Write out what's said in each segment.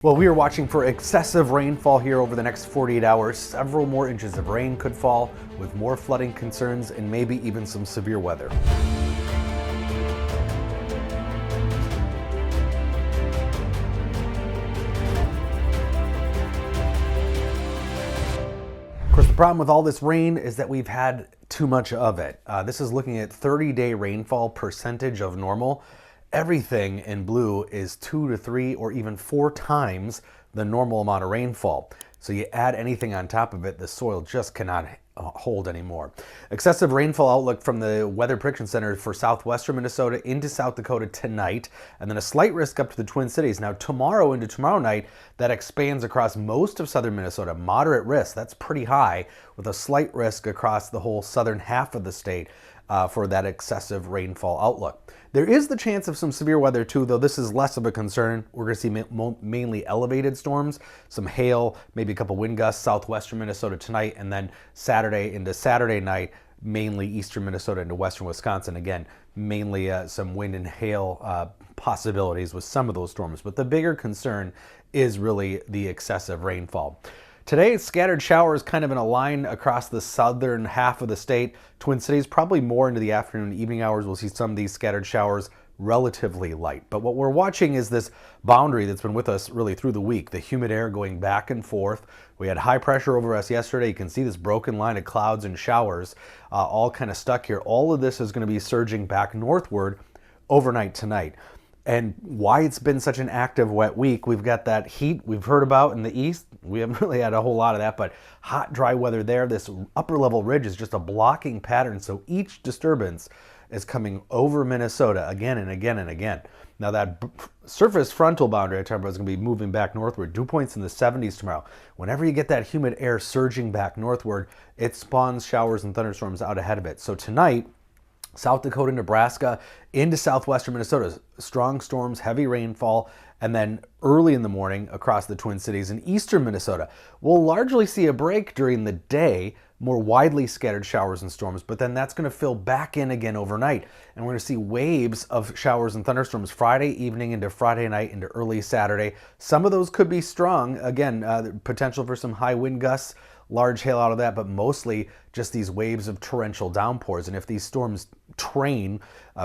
Well, we are watching for excessive rainfall here over the next 48 hours. Several more inches of rain could fall, with more flooding concerns and maybe even some severe weather. Of course, the problem with all this rain is that we've had too much of it. This is looking at 30-day rainfall percentage of normal. Everything in blue is 2 to 3 or even 4 times the normal amount of rainfall. So you add anything on top of it, the soil just cannot hold anymore. Excessive rainfall outlook from the Weather Prediction Center for southwestern Minnesota into South Dakota tonight, and then a slight risk up to the Twin Cities. Now tomorrow into tomorrow night, that expands across most of southern Minnesota. Moderate risk, that's pretty high, with a slight risk across the whole southern half of the state for that excessive rainfall outlook. There is the chance of some severe weather too, though this is less of a concern. We're going to see mainly elevated storms, some hail, maybe a couple wind gusts southwestern Minnesota tonight, and then Saturday into Saturday night, mainly eastern Minnesota into western Wisconsin. Again, mainly some wind and hail possibilities with some of those storms. But the bigger concern is really the excessive rainfall. Today, scattered showers kind of in a line across the southern half of the state. Twin Cities, probably more into the afternoon and evening hours. We'll see some of these scattered showers relatively light. But what we're watching is this boundary that's been with us really through the week, the humid air going back and forth. We had high pressure over us yesterday. You can see this broken line of clouds and showers all kind of stuck here. All of this is going to be surging back northward overnight tonight. And why it's been such an active wet week, we've got that heat we've heard about in the east. We haven't really had a whole lot of that, but hot, dry weather there. This upper level ridge is just a blocking pattern, so each disturbance is coming over Minnesota again and again and again. Now that surface frontal boundary I talked about is going to be moving back northward. Dew points in the 70s tomorrow. Whenever you get that humid air surging back northward, it spawns showers and thunderstorms out ahead of it. So tonight, South Dakota, Nebraska, into southwestern Minnesota, strong storms, heavy rainfall, and then early in the morning across the Twin Cities and eastern Minnesota. We'll largely see a break during the day, more widely scattered showers and storms, but then that's going to fill back in again overnight. And we're going to see waves of showers and thunderstorms Friday evening into Friday night into early Saturday. Some of those could be strong. Again, potential for some high wind gusts, large hail out of that, but mostly just these waves of torrential downpours. And if these storms train,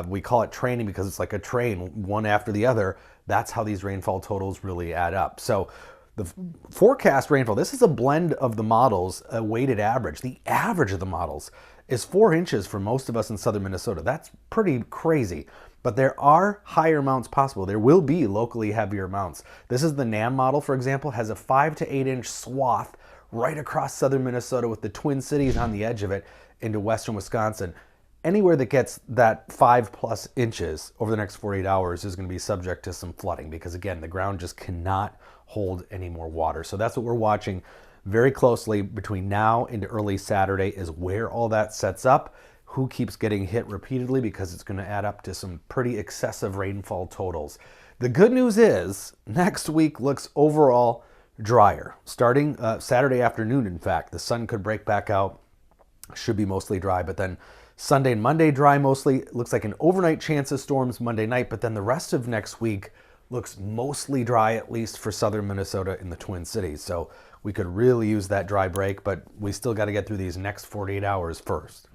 we call it training because it's like a train, one after the other, that's how these rainfall totals really add up. So the forecast rainfall, this is a blend of the models, a weighted average. The average of the models is 4 inches for most of us in southern Minnesota. That's pretty crazy. But there are higher amounts possible. There will be locally heavier amounts. This is the NAM model, for example, has a 5 to 8 inch swath right across southern Minnesota with the Twin Cities on the edge of it into western Wisconsin. Anywhere that gets that 5+ inches over the next 48 hours is going to be subject to some flooding because, again, the ground just cannot hold any more water. So that's what we're watching very closely between now into early Saturday is where all that sets up, who keeps getting hit repeatedly, because it's going to add up to some pretty excessive rainfall totals. The good news is next week looks overall drier. Starting Saturday afternoon, in fact, the sun could break back out, should be mostly dry, but then Sunday and Monday dry mostly. Looks like an overnight chance of storms Monday night, but then the rest of next week looks mostly dry, at least for southern Minnesota in the Twin Cities. So we could really use that dry break, but we still got to get through these next 48 hours first.